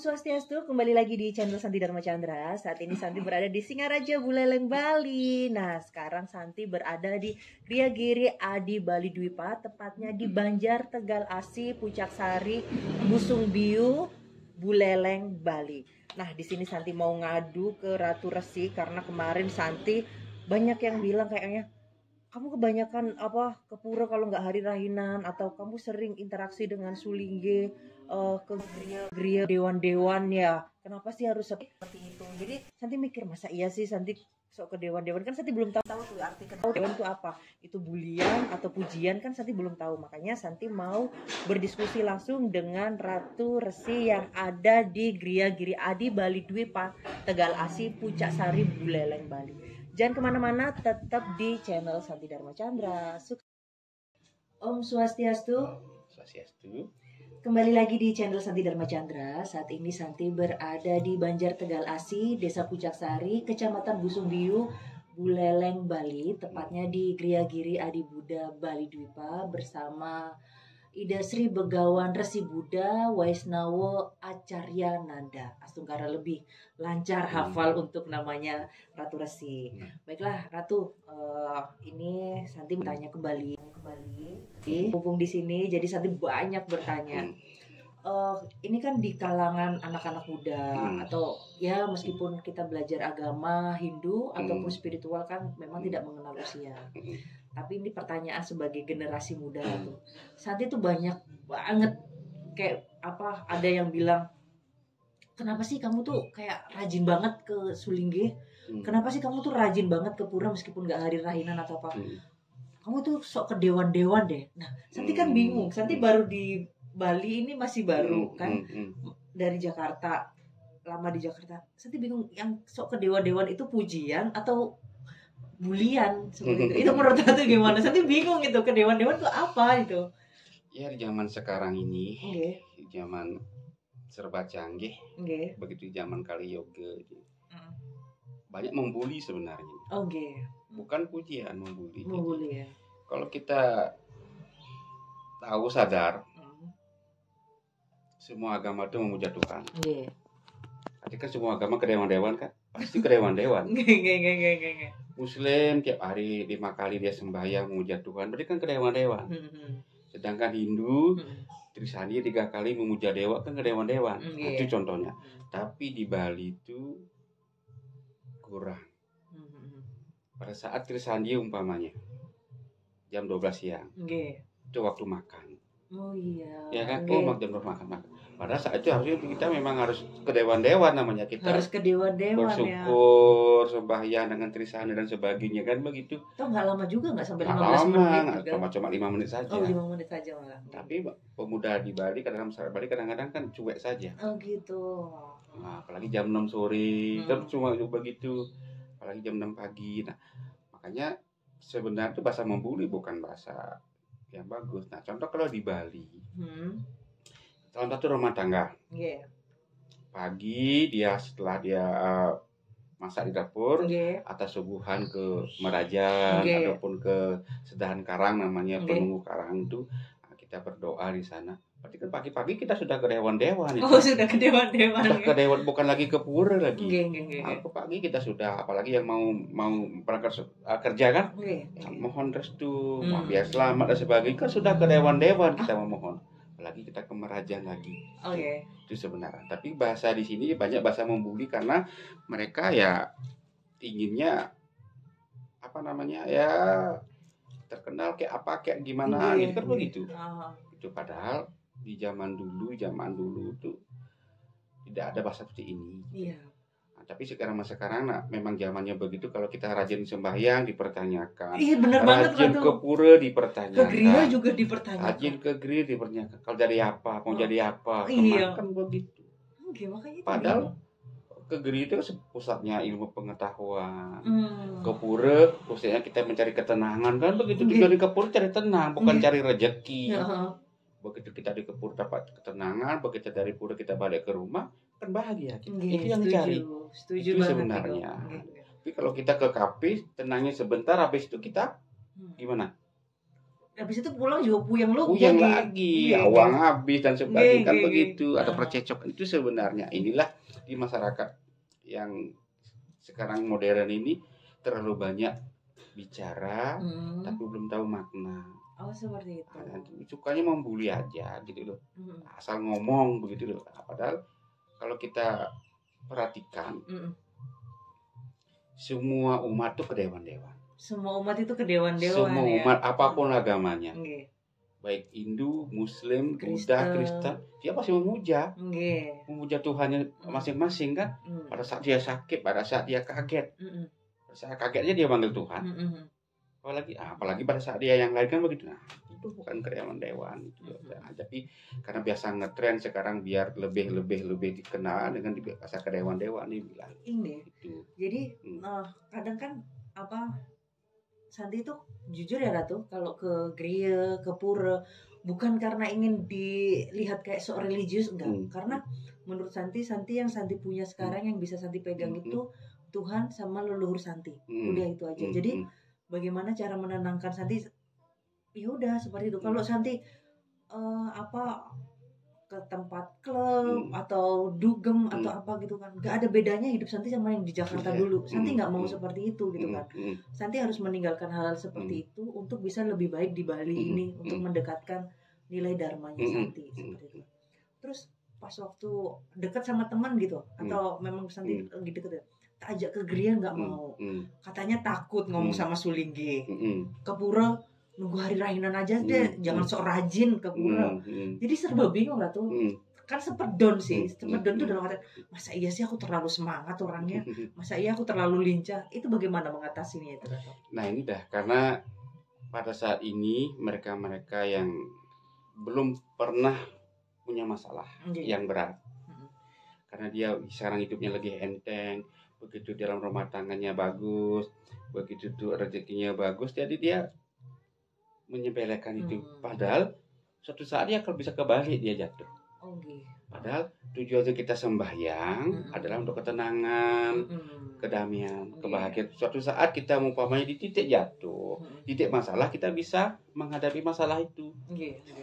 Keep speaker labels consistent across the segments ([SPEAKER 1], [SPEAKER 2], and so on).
[SPEAKER 1] Swastiastu, kembali lagi di channel Santi Dharma Chandra. Saat ini Santi berada di Singaraja, Buleleng, Bali. Nah, sekarang Santi berada di Gria Giri Adi Bali Dwipa, tepatnya di Banjar, Tegal Asi, Pucak Sari, Busung Biu, Buleleng, Bali. Nah, di sini Santi mau ngadu ke Ratu Resi karena kemarin Santi banyak yang bilang kayaknya kamu kebanyakan ke pura kalau nggak hari rahinan, atau kamu sering interaksi dengan sulingge, ke gria dewan-dewan ya, kenapa sih harus seperti itu. Jadi Santi mikir, masa iya sih Santi sok ke dewan-dewan, kan Santi belum tahu tuh arti dewan itu apa, itu bulian atau pujian, kan Santi belum tahu. Makanya Santi mau berdiskusi langsung dengan Ratu Resi yang ada di Gria Giri Adi Bali Dwipa, Tegal Asi, Pucak Sari, Buleleng, Bali. Jangan kemana-mana, tetap di channel Santi Dharma Chandra. Om Swastiastu.
[SPEAKER 2] Swastiastu.
[SPEAKER 1] Kembali lagi di channel Santi Dharma Chandra. Saat ini Santi berada di Banjar Tegal Asi, Desa Pucak Sari, Kecamatan Busung Biu, Buleleng, Bali. Tepatnya di Gria Giri Adi Buddha Bali Dwipa bersama Ida Sri Begawan Resi Buddha Waisnawa Acarya Nanda. Astungkara lebih lancar hafal untuk namanya Ratu Resi. Baiklah Ratu, ini Santi bertanya kembali. Mumpung di sini, jadi Santi banyak bertanya. Ini kan di kalangan anak-anak muda, atau ya meskipun kita belajar agama Hindu ataupun spiritual kan memang tidak mengenal usia. Tapi ini pertanyaan sebagai generasi muda tuh. Santi tuh banyak banget kayak ada yang bilang, kenapa sih kamu tuh kayak rajin banget ke sulingge? Kenapa sih kamu tuh rajin banget ke pura meskipun nggak hari rahinan atau apa? Kamu tuh sok ke dewan-dewan deh. Nah, Santi kan bingung. Santi baru di Bali, ini masih baru kan, dari Jakarta, lama di Jakarta. Santi bingung, yang sok ke dewan-dewan itu pujian atau bulian seperti itu. Itu menurut Ratu gimana? Santi bingung gitu, ke dewan-dewan itu apa itu.
[SPEAKER 2] Ya, di zaman sekarang ini, zaman serba canggih, begitu zaman kali yoga, banyak membuli sebenarnya. Bukan pujian, membuli.
[SPEAKER 1] Membuli ya.
[SPEAKER 2] Kalau kita tahu, sadar, semua agama itu memuja Tuhan. Jadi kan semua agama ke dewan-dewan kan? Pasti ke dewan-dewan. Muslim tiap hari 5 kali dia sembahyang memuja Tuhan, berarti kan ke dewan-dewan. Sedangkan Hindu Trisandi 3 kali memuja dewa, kan ke dewan-dewan. Itu contohnya. Tapi di Bali itu kurang. Pada saat Trisandi umpamanya jam 12 siang, itu waktu makan. Ya kan? Jam 12 makan. Padahal saat itu harusnya kita memang harus ke dewan-dewan, namanya kita
[SPEAKER 1] harus ke dewan-dewan,
[SPEAKER 2] bersyukur, sembahyang dengan Trisandi dan sebagainya, kan begitu.
[SPEAKER 1] Itu nggak lama juga, nggak sampai 15 menit juga.
[SPEAKER 2] Cuma 5 menit saja.
[SPEAKER 1] 5 menit saja malah.
[SPEAKER 2] Tapi pemuda di Bali, kadang-kadang kan cuek saja.
[SPEAKER 1] Gitu.
[SPEAKER 2] Nah, apalagi jam 6 sore, kan cuma begitu. Apalagi jam 6 pagi. Nah, makanya sebenarnya itu bahasa membuli, bukan bahasa yang bagus. Nah, contoh kalau di Bali, salah satu rumah tangga, pagi setelah dia masak di dapur, atas subuhan ke Merajan, ataupun ke Sedahan Karang, namanya penunggu karang itu, kita berdoa di sana. Berarti kan pagi-pagi kita sudah ke dewan-dewan.
[SPEAKER 1] Sudah ke dewan-dewan.
[SPEAKER 2] Sudah ke dewan, bukan lagi ke pura lagi. Ke pagi kita sudah, apalagi yang mau berangkat kerja kan, mohon restu, biar selamat dan sebagainya, kan sudah ke dewan-dewan kita memohon. Apalagi kita ke Merajan lagi. Itu sebenarnya. Tapi bahasa di sini banyak bahasa membuli karena mereka ya inginnya ya terkenal kayak gimana gitu kan begitu. Itu padahal di zaman dulu itu tidak ada bahasa seperti ini. Nah, tapi sekarang memang zamannya begitu. Kalau kita rajin sembahyang dipertanyakan.
[SPEAKER 1] Benar banget.
[SPEAKER 2] Rajin ke pura dipertanyakan.
[SPEAKER 1] Ke gereja juga dipertanyakan.
[SPEAKER 2] Rajin ke gereja dipertanyakan. Kalau jadi apa? Mau jadi apa? Kan begitu. Padahal ke gereja itu pusatnya ilmu pengetahuan. Ke pura pusatnya kita mencari ketenangan, kan begitu. Juga di ke pura cari tenang, bukan cari rezeki. Begitu kita di Kepur dapat ketenangan, begitu dari pura kita balik ke rumah, kan bahagia. Itu yang dicari.
[SPEAKER 1] Setuju
[SPEAKER 2] itu
[SPEAKER 1] banget
[SPEAKER 2] sebenarnya. Tapi kalau kita ke kafe, tenangnya sebentar, habis itu kita gimana?
[SPEAKER 1] habis itu pulang juga puyeng
[SPEAKER 2] lagi, awang habis dan sebagainya kan begitu. Ada percecokan itu sebenarnya. Inilah di masyarakat yang sekarang modern ini terlalu banyak bicara tapi belum tahu makna.
[SPEAKER 1] Oh, seperti itu.
[SPEAKER 2] Sukanya membuli aja gitu loh. Asal ngomong begitu loh. Padahal kalau kita perhatikan semua umat tuh kedewan-dewan.
[SPEAKER 1] Semua umat itu kedewan-dewan.
[SPEAKER 2] Semua umat apapun agamanya. Baik Hindu, Muslim, Buddha, Kristen, dia pasti memuja. Memuja Tuhannya masing-masing kan. Pada saat dia sakit, pada saat dia kaget. Pada saat kagetnya dia manggil Tuhan. Apalagi pada saat dia yang lain kan begitu. Nah, itu bukan kedewan-dewan gitu. Nah, tapi karena biasa ngetren sekarang biar lebih dikenal dengan bahasa kedewan-dewan nih bilang.
[SPEAKER 1] Gitu. Jadi kadang kan Santi itu jujur ya Ratu, kalau ke gereja, ke pura, bukan karena ingin dilihat kayak sok religius, enggak. Karena menurut Santi yang Santi punya sekarang yang bisa Santi pegang itu Tuhan sama leluhur Santi. Udah itu aja. Jadi bagaimana cara menenangkan Santi? Ya udah seperti itu. Kalau Santi ke tempat klub atau dugem atau apa gitu kan, nggak ada bedanya hidup Santi sama yang di Jakarta dulu. Santi nggak mau seperti itu gitu kan. Santi harus meninggalkan hal-hal seperti itu untuk bisa lebih baik di Bali ini, untuk mendekatkan nilai dharmanya Santi seperti itu. Terus pas waktu dekat sama teman gitu, atau memang Santi lagi deket ya, tak ajak ke gereja nggak mau, katanya takut ngomong sama Sulingge. Ke pura nunggu hari rahinan aja deh, jangan sok rajin ke pura. Jadi serba bingung lah tuh. Kan sepedon sih. Sepedon tuh dalam arti, masa iya sih aku terlalu semangat orangnya? Masa iya aku terlalu lincah? Itu bagaimana mengatasinya itu?
[SPEAKER 2] Nah ini dah, karena pada saat ini mereka-mereka yang belum pernah punya masalah yang berat. Karena dia sekarang hidupnya lagi enteng, begitu dalam rumah tangganya bagus, begitu tuh rezekinya bagus, jadi dia menyepelekan itu. Padahal suatu saat dia akan bisa kembali dia jatuh. Padahal tujuannya kita sembahyang adalah untuk ketenangan, kedamaian, kebahagiaan. Suatu saat kita umpamanya di titik jatuh, titik masalah, kita bisa menghadapi masalah itu.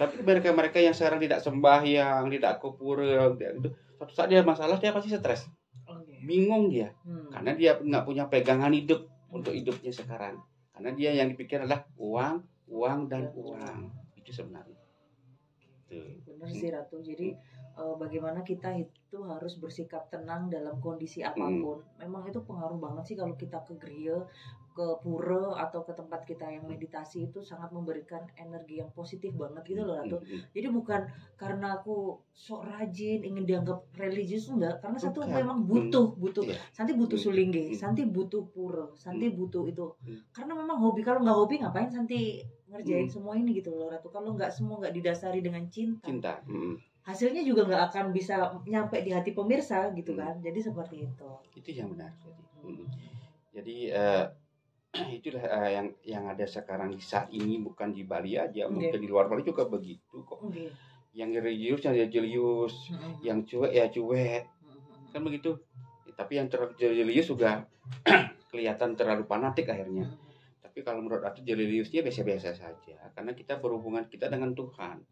[SPEAKER 2] Tapi mereka-mereka yang sekarang tidak sembahyang, tidak ke pura, itu suatu saat dia masalah, dia pasti stres, bingung dia, karena dia nggak punya pegangan hidup untuk hidupnya sekarang. Karena dia yang dipikir adalah uang dan uang. Itu sebenarnya.
[SPEAKER 1] Benar sih Ratu. Jadi bagaimana kita itu harus bersikap tenang dalam kondisi apapun. Memang itu pengaruh banget sih kalau kita ke gereja, ke pura atau ke tempat kita yang meditasi, itu sangat memberikan energi yang positif banget gitu loh Ratu. Jadi bukan karena aku sok rajin ingin dianggap religius, enggak, karena satu memang butuh. Santi butuh Sulingge, Santi butuh pura, Santi butuh itu. Karena memang hobi. Kalau nggak hobi ngapain Santi ngerjain semua ini gitu loh Ratu. Kalau semua nggak didasari dengan cinta. Hasilnya juga nggak akan bisa nyampe di hati pemirsa gitu kan. Jadi seperti itu.
[SPEAKER 2] Itu yang benar. Jadi itulah yang ada sekarang saat ini, bukan di Bali aja, mungkin di luar Bali juga begitu kok. Yang religius ya jelius, yang cuek ya cuek, kan begitu. Tapi yang terlalu jelius juga kelihatan terlalu fanatik akhirnya. Tapi kalau menurut aku jeliusnya biasa-biasa saja, karena kita berhubungan kita dengan Tuhan.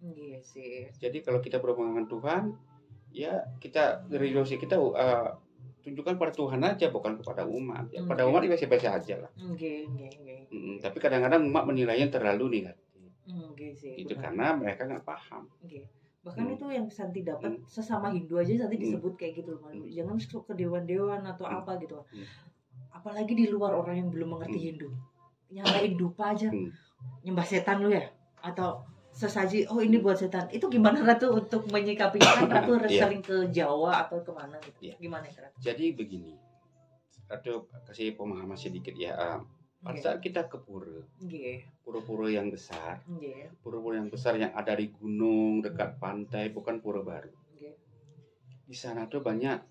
[SPEAKER 2] Jadi kalau kita berhubungan dengan Tuhan, ya kita religius kita tunjukkan pada Tuhan aja, bukan kepada umat. Ya, pada umat biasa-biasa aja lah. Tapi kadang-kadang umat menilainya terlalu negatif. Itu karena mereka nggak paham.
[SPEAKER 1] Bahkan itu yang Santi dapat sesama Hindu aja Santi disebut kayak gitu. Jangan ke dewan-dewan atau apa gitu. Apalagi di luar orang yang belum mengerti Hindu. Nyalain dupa aja. Nyembah setan lu ya? Atau sesaji, ini buat setan. Itu gimana Ratu untuk menyikapinya? Kan Ratu sering ke Jawa atau kemana gitu. Gimana Ratu?
[SPEAKER 2] Jadi begini, Ratu kasih pemahaman sedikit ya. Pada saat kita ke pura-pura yang besar, pura-pura yang besar yang ada di gunung dekat pantai, bukan pura baru. Di sana tuh banyak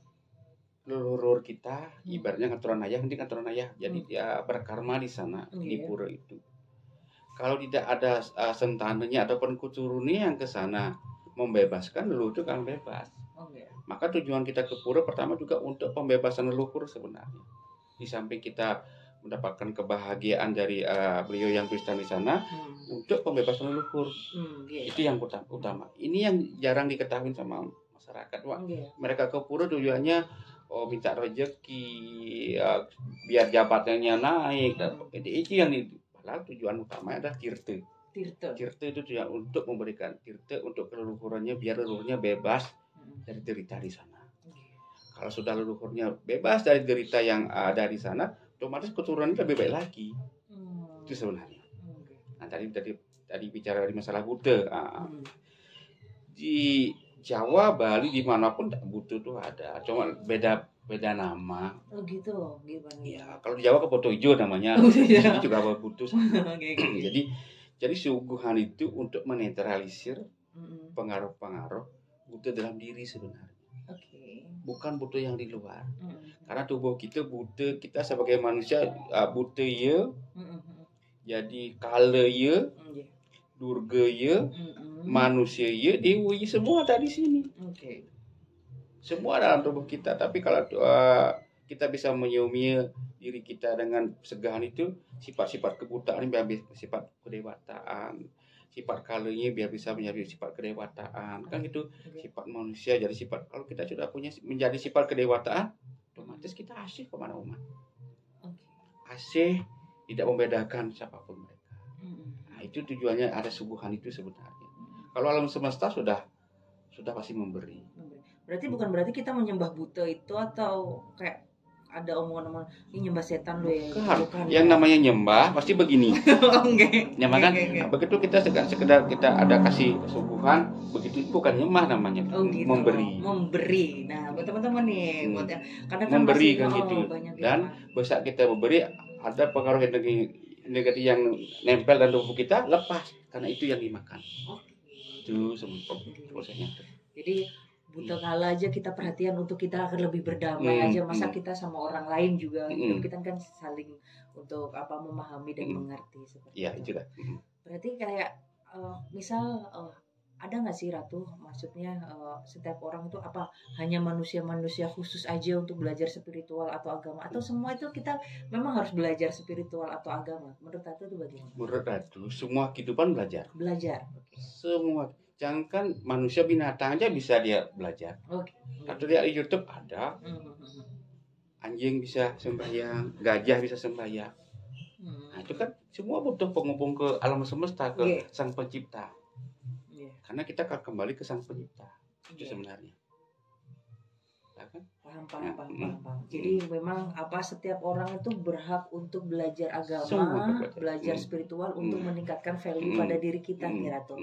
[SPEAKER 2] leluhur kita, ibaratnya ngaturan ayah, jadi dia berkarma di sana di pura itu. Kalau tidak ada sentananya ataupun kuturunnya yang ke sana membebaskan, leluhur itu akan bebas. Maka tujuan kita ke pura pertama juga untuk pembebasan leluhur sebenarnya. Di samping kita mendapatkan kebahagiaan dari beliau yang Kristen di sana untuk pembebasan leluhur. Itu yang utama. Ini yang jarang diketahui sama masyarakat. Wah, mereka ke pura tujuannya minta rezeki, biar jabatannya naik. Itu yang padahal tujuan utamanya adalah tirte. Tirte itu tujuan untuk memberikan tirte untuk leluhurannya, biar leluhurnya bebas dari derita di sana. Kalau sudah leluhurnya bebas dari derita yang ada di sana, otomatis keturunannya lebih baik lagi. Itu sebenarnya. Nah, tadi bicara dari masalah Buddha. Di Jawa, Bali, dimanapun Buddha itu ada, cuma beda nama.
[SPEAKER 1] Oh gitu, gimana?
[SPEAKER 2] Ya, kalau di Jawa Keboto Ijo namanya, di sini juga ada Buddha. Jadi sungguhan itu untuk menetralisir pengaruh-pengaruh Buddha dalam diri sebenarnya. Bukan Buddha yang di luar. Karena tubuh kita Buddha, kita sebagai manusia Buddha ya, jadi kala ya, durga ya, manusia ya, dewa ya, semua ada di sini. Semua dalam tubuh kita. Tapi kalau kita bisa menyiumi diri kita dengan segahan itu, sifat-sifat kebutaan biar sifat kedewatan, sifat kalanya biar bisa menjadi sifat kedewatan, kan itu sifat manusia. Jadi sifat, kalau kita sudah punya menjadi sifat kedewatan, otomatis kita asih kepada umat. Asih, tidak membedakan siapapun mereka. Nah, itu tujuannya ada sungguhan itu sebenarnya. Kalau alam semesta sudah pasti memberi.
[SPEAKER 1] Berarti bukan berarti kita menyembah Buddha itu atau kayak ada omongan-omongan ini nyembah setan lo ya.
[SPEAKER 2] Bukan. Yang namanya nyembah pasti begini. Nyembah kan? Begitu kita sekedar kita ada kasih sungguhan, begitu itu bukan nyembah namanya.
[SPEAKER 1] Gitu. Memberi. Nah, buat teman-teman nih, buat karena kan
[SPEAKER 2] memberi kan gitu. Dan
[SPEAKER 1] besar
[SPEAKER 2] kita memberi, ada pengaruh negatif yang nempel dan tubuh kita lepas, karena itu yang dimakan. Itu semua prosesnya.
[SPEAKER 1] Jadi buta kala aja kita perhatian untuk kita akan lebih berdamai aja, masa kita sama orang lain juga hidup kita kan saling untuk memahami dan mengerti seperti
[SPEAKER 2] itu.
[SPEAKER 1] Berarti kayak misal ada nggak sih Ratu, maksudnya setiap orang itu hanya manusia khusus aja untuk belajar spiritual atau agama, atau semua itu kita memang harus belajar spiritual atau agama? Menurut Ratu itu bagaimana?
[SPEAKER 2] Menurut Ratu semua kehidupan belajar. Semua. Jangan manusia, binatang aja bisa dia belajar. Atau dia di YouTube ada. Anjing bisa sembahyang, gajah bisa sembahyang. Nah, itu kan semua butuh penghubung ke alam semesta, ke Sang Pencipta. Karena kita akan kembali ke Sang Pencipta. Itu sebenarnya.
[SPEAKER 1] Paham. Jadi memang setiap orang itu berhak untuk belajar agama, belajar spiritual untuk meningkatkan value pada diri kita, Ratu.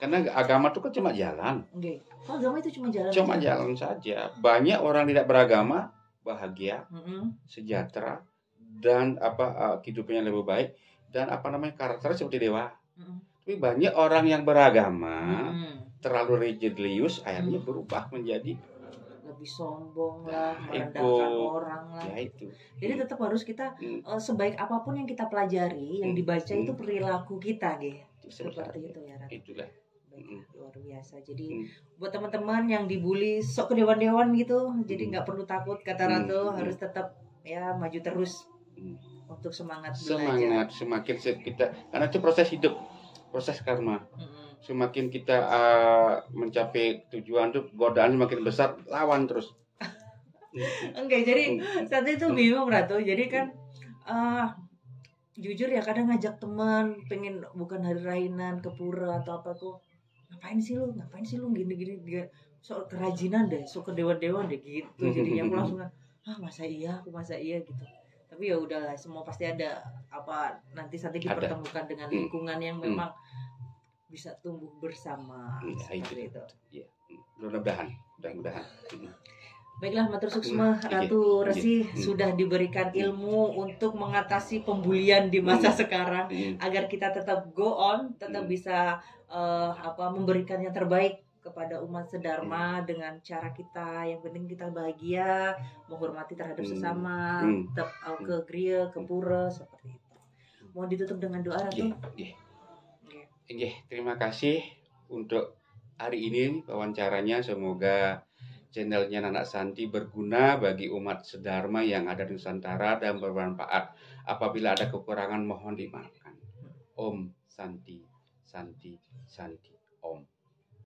[SPEAKER 2] Karena agama itu kan cuma jalan.
[SPEAKER 1] Agama itu cuma jalan.
[SPEAKER 2] Jalan saja. Banyak orang tidak beragama bahagia, sejahtera, dan hidupnya lebih baik, dan karakternya seperti dewa. Tapi banyak orang yang beragama terlalu religius, akhirnya berubah menjadi
[SPEAKER 1] lebih sombong lah, merendahkan orang lah.
[SPEAKER 2] Ya itu.
[SPEAKER 1] Jadi tetap harus kita sebaik apapun yang kita pelajari, yang dibaca itu perilaku kita, seperti itu ya, Ratu.
[SPEAKER 2] Itulah.
[SPEAKER 1] Luar biasa. Jadi buat teman-teman yang dibully sok kedewan-dewan gitu, jadi nggak perlu takut, kata Ratu, harus tetap maju terus untuk semangat belajar.
[SPEAKER 2] Semakin kita, karena itu proses hidup, proses karma. Semakin kita mencapai tujuan tuh, godaan semakin besar, lawan terus.
[SPEAKER 1] Jadi saat itu bingung, Ratu. Jadi kan jujur ya, kadang ngajak teman pengen bukan hari rainan ke pura atau apa tuh, ngapain sih lu gini sok kerajinan deh, sok ke dewan-dewan deh gitu. Jadinya aku langsung masa iya gitu. Tapi ya udahlah, semua pasti ada nanti dipertemukan dengan lingkungan yang memang bisa tumbuh bersama. Seperti itu.
[SPEAKER 2] Iya. Mudah-mudahan.
[SPEAKER 1] Baiklah, matur suksma Ratu Resi sudah diberikan ilmu untuk mengatasi pembulian di masa sekarang, agar kita tetap go on, tetap bisa memberikan yang terbaik kepada umat sedharma dengan cara kita. Yang penting kita bahagia, menghormati terhadap sesama, tetap ke griya, ke pura, seperti itu. Mohon ditutup dengan doa, Ratu.
[SPEAKER 2] Terima kasih untuk hari ini wawancaranya, semoga channelnya Nana Santi berguna bagi umat sedharma yang ada di Nusantara dan bermanfaat. Apabila ada kekurangan mohon dimaafkan. Om Santi, Santi, Santi.